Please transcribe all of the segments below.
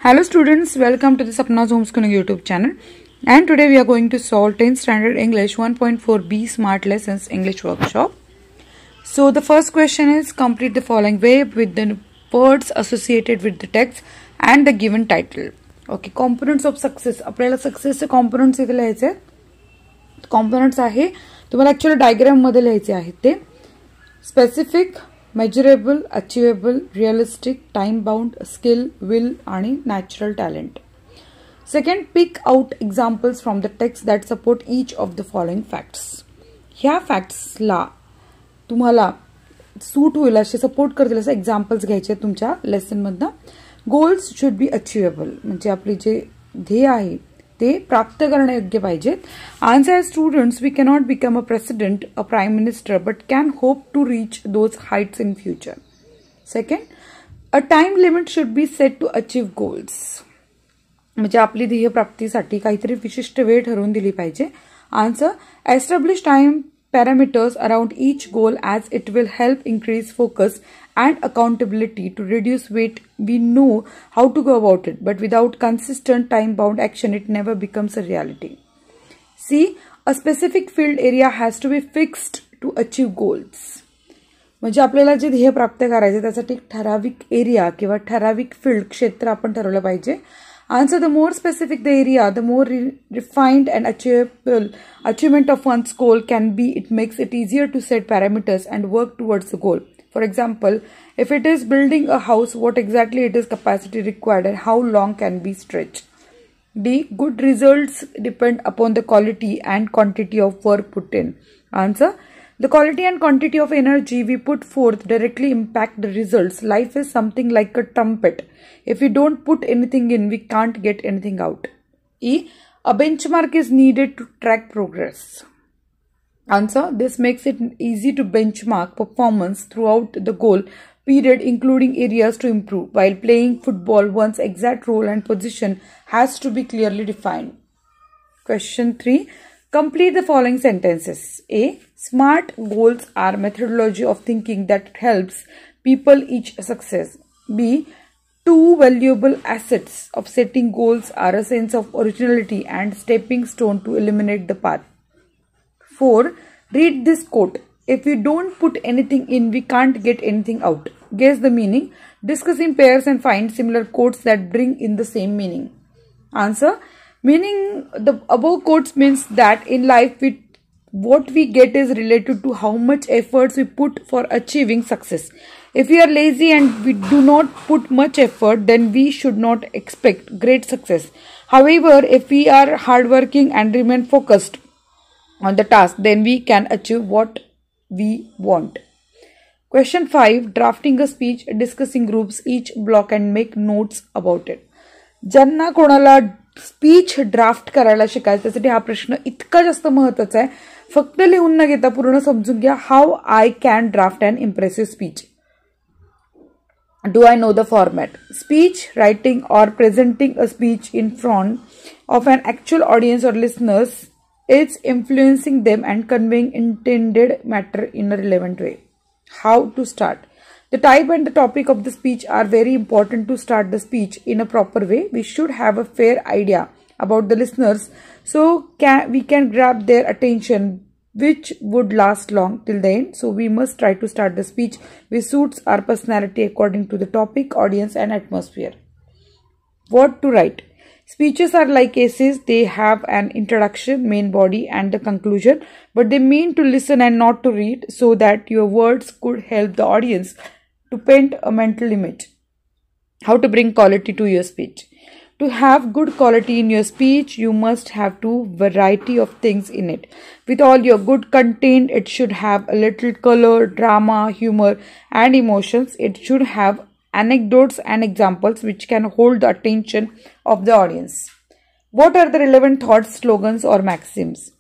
Hello students, welcome to the Sapna's Homeschooling YouTube channel. And today we are going to solve 10th Standard English 1.4b Smart Lessons English Workshop. So the first question is complete the following way with the words associated with the text and the given title. Okay, components of success. आपल्याला success चे components इथे लिहायचे आहेत. Components आहे तुम्हाला actually diagram मध्ये लिहायचे आहेत ते specific, measurable, achievable, realistic, time bound, skill, will आणि natural talent. Second, pick out examples from the text that support each of the following facts. ह्या facts ला तुम्हाला सूट होईल असे सपोर्ट करतील असे एक्झाम्पल्स घ्यायचे तुमच्या लेसन मधनं. गोल्स शुड बी अचिवेबल म्हणजे आपले जे ध्येय आहे ते प्राप्त करण्यायोग्य पाहिजेत. Answer students we cannot become a president a prime minister but can hope to reach those heights in future. Second, a time limit should be set to achieve goals म्हणजे आपली ध्येय प्राप्तीसाठी काहीतरी विशिष्ट वेळ ठरवून दिली पाहिजे. Answer, establish time parameters around each goal as it will help increase focus and accountability to reduce weight. We know how to go about it, but without consistent time-bound action, it never becomes a reality. C, a specific field area has to be fixed to achieve goals. म्हणजे आपल्याला जे ध्येय प्राप्त करायचे त्यासाठी एक ठराविक area किंवा ठराविक फील्ड क्षेत्र आपण ठरवलं पाहिजे. Answer, the more specific the area, the more refined and achievable achievement of one's goal can be. It makes it easier to set parameters and work towards the goal. For example, if it is building a house, what exactly it is capacity required and how long can be stretched. D, good results depend upon the quality and quantity of work put in. Answer, the quality and quantity of energy we put forth directly impact the results. Life is something like a trumpet. If we don't put anything in, we can't get anything out. E, a benchmark is needed to track progress. Answer, this makes it easy to benchmark performance throughout the goal period, including areas to improve. While playing football, one's exact role and position has to be clearly defined. Question 3. Complete the following sentences. A, smart goals are methodology of thinking that helps people reach success. B, two valuable assets of setting goals are a sense of originality and stepping stone to eliminate the path. 4. Read this quote. If we don't put anything in, we can't get anything out. Guess the meaning. Discuss in pairs and find similar quotes that bring in the same meaning. Answer, meaning the above quotes means that in life what we get is related to how much efforts we put for achieving success. If we are lazy and we do not put much effort, then we should not expect great success. However, if we are hardworking and remain focused on the task, then we can achieve what we want. Question 5. Drafting a speech, discussing groups, each block and make notes about it. ज्यांना कोणाला speech draft करायला शिकायचं त्यासाठी हा प्रश्न इतका जास्त महत्वाचा आहे. फक्त लिहून न घेता पूर्ण समजून घ्या. How I can draft an impressive speech. Do I know the format? Speech, writing or presenting a speech in front of an actual audience or listeners. It's influencing them and conveying intended matter in a relevant way. How to start? The type and the topic of the speech are very important to start the speech in a proper way. We should have a fair idea about the listeners so we can grab their attention, which would last long till the end. So we must try to start the speech which suits our personality according to the topic, audience and atmosphere. What to write? Speeches are like essays. They have an introduction, main body and the conclusion, but they mean to listen and not to read so that your words could help the audience to paint a mental image. How to bring quality to your speech? To have good quality in your speech, you must have two variety of things in it. With all your good content, it should have a little color, drama, humor, and emotions. It should have anecdotes and examples which can hold the attention of the audience. What are the relevant thoughts, slogans, or maxims?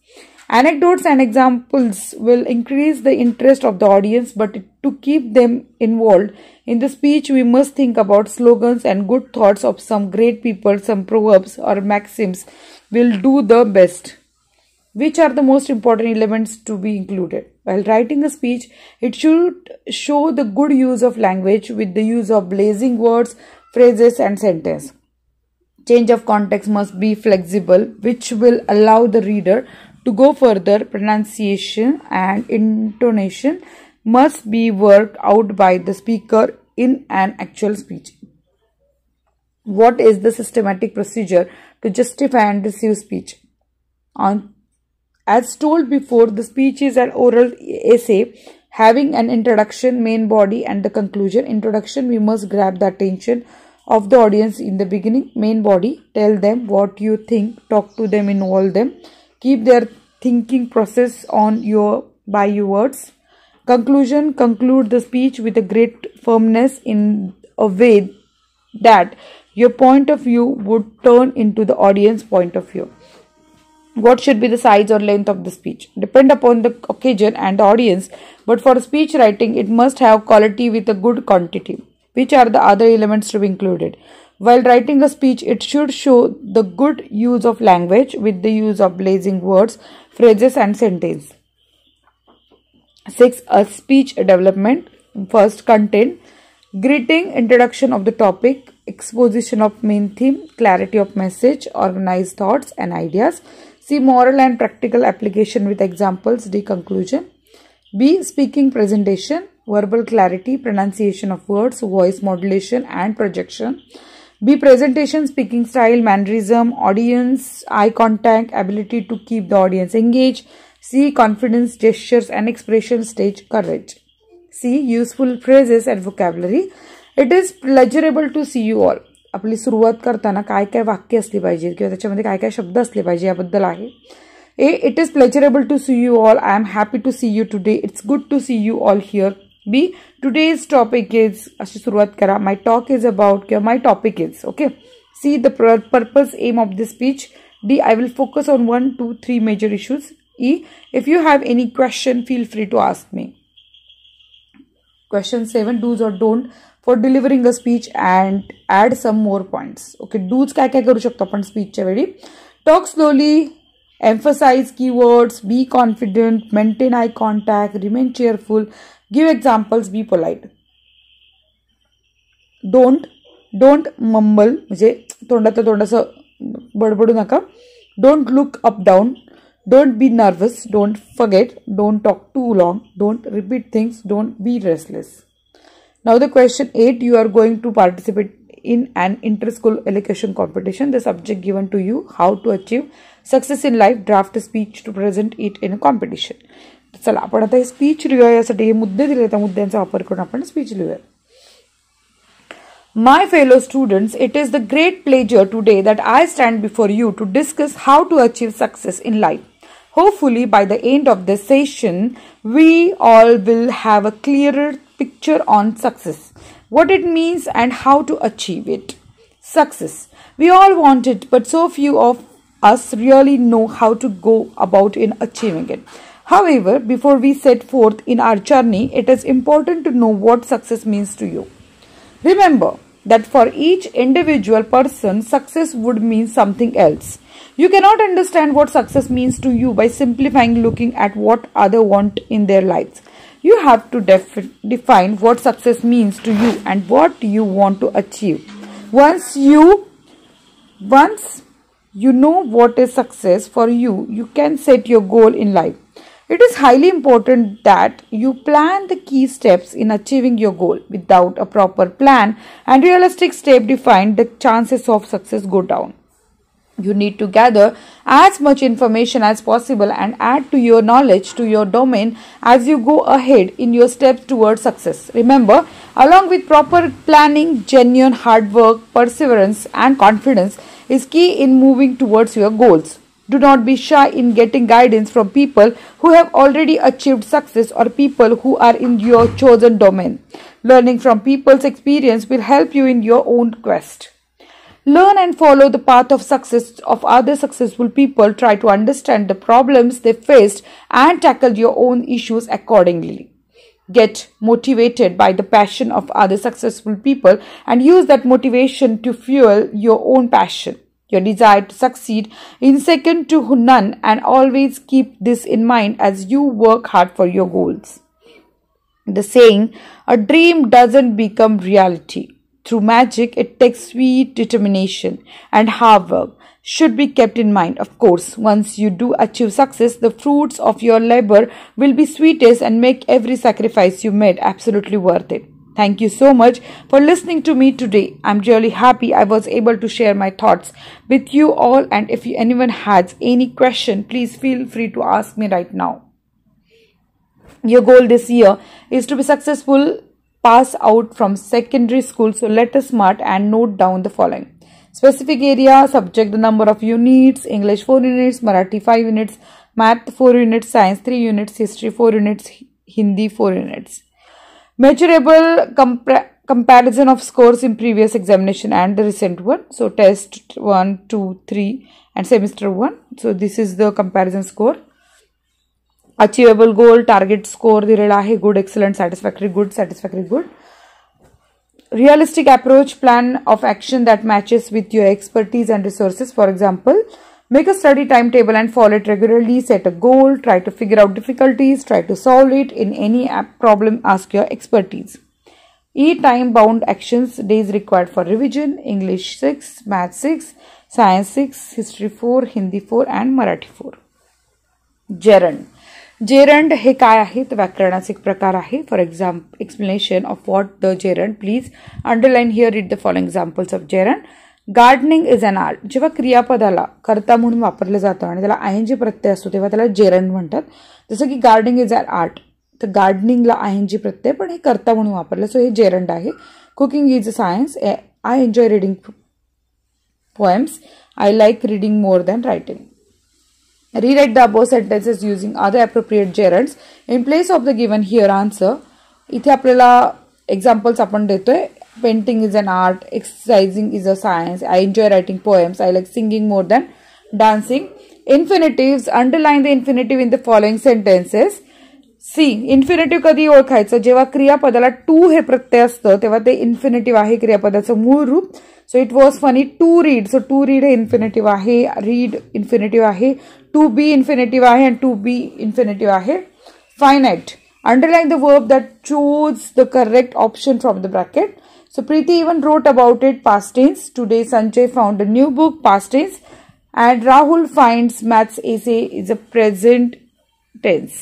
Anecdotes and examples will increase the interest of the audience, but to keep them involved in the speech, we must think about slogans and good thoughts of some great people. Some proverbs or maxims will do the best. Which are the most important elements to be included? While writing a speech, it should show the good use of language with the use of blazing words, phrases, and sentences. Change of context must be flexible, which will allow the reader to go further. Pronunciation and intonation must be worked out by the speaker in an actual speech. What is the systematic procedure to justify and receive speech? As told before, the speech is an oral essay having an introduction, main body, and the conclusion. Introduction, we must grab the attention of the audience in the beginning. Main body, tell them what you think, talk to them, involve them, keep their thinking process on by your words. Conclusion, conclude the speech with a great firmness in a way that your point of view would turn into the audience point of view. What should be the size or length of the speech? Depend upon the occasion and the audience, but for speech writing, it must have quality with a good quantity. Which are the other elements to be included? While writing a speech, it should show the good use of language with the use of blazing words, phrases and sentences. 6. A speech development. First, content. Greeting, introduction of the topic, exposition of main theme, clarity of message, organized thoughts and ideas. C. Moral and practical application with examples. D. Conclusion. B. Speaking presentation, verbal clarity, pronunciation of words, voice modulation and projection. B. Presentation, speaking style, mannerism, audience, eye contact, ability to keep the audience engaged. C. Confidence, gestures and expression, stage courage. C. Useful phrases and vocabulary. It is pleasurable to see you all. आपली सुरुवात करताना काय काय वाक्य असली पाहिजे किंवा त्याच्यामध्ये काय काय शब्द असले पाहिजे याबद्दल आहे. A. It is pleasurable to see you all. I am happy to see you today. It's good to see you all here. B. Today's topic is, अशी सुरुवात करा. My talk is about किंवा my topic is. Okay. C. The purpose, aim of this speech. D. I will focus on 1, 2, 3 major issues. E. If you have any question, feel free to ask me. Question 7. Do's or don't for delivering a speech and add some more points. Okay. Do's काय काय करू शकतो आपण स्पीचच्या वेळी? Talk slowly. Emphasize keywords. Be confident. Maintain eye contact. Remain cheerful. Give examples. Be polite. Don't mumble. म्हणजे तोंडात तोंडाचं बडबडू नका. Don't look up down. Don't be nervous. Don't forget. Don't talk too long. Don't repeat things. Don't be restless. Now the question 8. You are going to participate in an Inter Scho Elocution Competition. The subject given to you, how to achieve success in life. Draft a speech to present it in a competition. चला आपण आता speech लिहूया. यासाठी हे मुद्दे दिले, त्या मुद्द्यांचा वापर करून आपण स्पीच लिहूया. My fellow students, it is the great pleasure today that I stand before you to discuss how to achieve success in life. Hopefully, by the end of this session, we all will have a clearer picture on success, what it means and how to achieve it. Success. We all want it, but so few of us really know how to go about in achieving it. However, before we set forth in our journey, it is important to know what success means to you. Remember that for each individual person, success would mean something else. You cannot understand what success means to you by simplifying looking at what others want in their lives. You have to define what success means to you and what you want to achieve. Once you know what is success for you, you can set your goal in life. It is highly important that you plan the key steps in achieving your goal. Without a proper plan and realistic step defined, the chances of success go down. You need to gather as much information as possible and add to your knowledge to your domain as you go ahead in your steps towards success. Remember, along with proper planning, genuine hard work, perseverance and confidence is key in moving towards your goals. Do not be shy in getting guidance from people who have already achieved success or people who are in your chosen domain. Learning from people's experience will help you in your own quest. Learn and follow the path of success of other successful people. Try to understand the problems they faced and tackle your own issues accordingly. Get motivated by the passion of other successful people and use that motivation to fuel your own passion. Your desire to succeed is second to none, and always keep this in mind as you work hard for your goals. The saying, a dream doesn't become reality. through magic, it takes sweet determination and hard work should be kept in mind. Of course, once you do achieve success, the fruits of your labor will be sweetest and make every sacrifice you made absolutely worth it. Thank you so much for listening to me today. I'm really happy I was able to share my thoughts with you all, and if anyone has any question, please feel free to ask me right now. Your goal this year is to be successful, pass out from secondary school, so let us smart and note down the following. Specific area, subject, the number of units, English 4 units, Marathi 5 units, Math 4 units, Science 3 units, History 4 units, Hindi 4 units. Measurable comparison of scores in previous examination and the recent one. So test 1, 2, 3 and semester 1. So this is the comparison score. Achievable goal, target score दिलेला आहे, good, excellent, satisfactory, good, satisfactory, good. Realistic approach, plan of action that matches with your expertise and resources. For example, make a study timetable and follow it regularly. Set a goal, try to figure out difficulties, try to solve it. In any problem, ask your expertise. Time-bound actions, days required for revision, English 6, Math 6, Science 6, History 4, Hindi 4 and Marathi 4. Gerund. Gerund हे काय आहे तर व्याकरणाचा एक प्रकार आहे. For example explanation of what the gerund, please underline here read the following examples of gerund. Gardening is an art. जेव्हा क्रियापदाला कर्ता म्हणून वापरलं जातं आणि त्याला आयएनजी प्रत्यय असतो तेव्हा त्याला जेरंड म्हणतात. जसं की गार्डनिंग इज अन आर्ट, तर गार्डनिंगला आयएनजी प्रत्यय पण हे कर्ता म्हणून वापरलं, सो हे जेरंड आहे. Cooking is a science. I enjoy reading poems. I like reading more than writing. Rewrite the above sentences using other appropriate gerunds in place of the given here answer. इथे आपल्याला examples आपण देतोय. Painting is an art. Exercising is a science. I enjoy writing poems. I like singing more than dancing. Infinitives. Underline the infinitive in the following sentences. C infinitive कधी ओळखायचं जेव्हा क्रियापदाला to हे प्रत्यय असतं तेव्हा ते इन्फिनेटिव्ह आहे क्रियापदाचं मूळ रूप. So it was funny to read. So to read हे इन्फिनेटिव्ह आहे, रीड इन्फिनेटिव्ह आहे, टू बी इन्फिनेटिव्ह आहे आणि टू बी इन्फिनेटिव्ह आहे. Finite. Underline the verb that choose the correct option from the bracket. So Preeti even wrote about it, past tense. Today Sanjay found a new book, past tense, and Rahul finds maths essay is a present tense.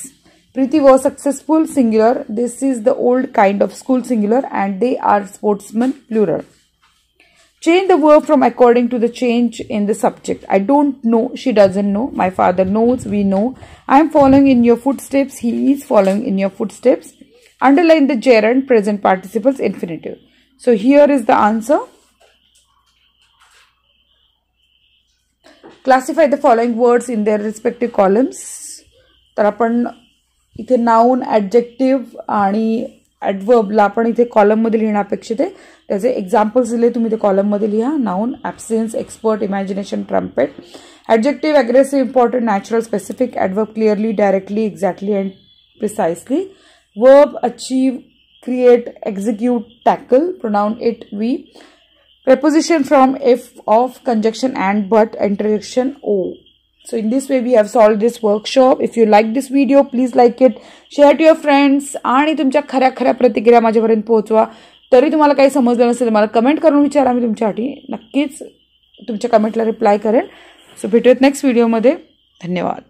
Preeti was successful, singular. This is the old kind of school, singular, and they are sportsmen, plural. Change the verb from according to the change in the subject. I don't know, she doesn't know, my father knows, we know. I am following in your footsteps, he is following in your footsteps. Underline the gerund, present participles, infinitive. So here is the answer. Classify the following words in their respective columns. तर आपण इथे noun, adjective आणि ॲडवर्बला आपण इथे कॉलममध्ये लिहिणं अपेक्षित आहे. त्याचे एक्झाम्पल्स दिले, तुम्ही ते कॉलममध्ये लिहा. Noun, absence, expert, imagination, trumpet. Adjective, aggressive, important, natural, specific. Adverb, clearly, directly, exactly and precisely. Verb, achieve, create, execute, tackle. Pronoun it, we. Preposition from, if, of, conjunction and, but, interjection, o. So in this way we have solved this workshop. If you like this video, please like it, share to your friends आणि तुमच्या खऱ्या खऱ्या प्रतिक्रिया माझ्यापर्यंत पोहोचवा. तरी तुम्हाला काही समजलं नसेल मला कमेंट करून विचारा, मी तुमच्यासाठी नक्कीच तुमच्या कमेंटला रिप्लाय करेन. सो भेटूयात नेक्स्ट व्हिडिओमध्ये. धन्यवाद.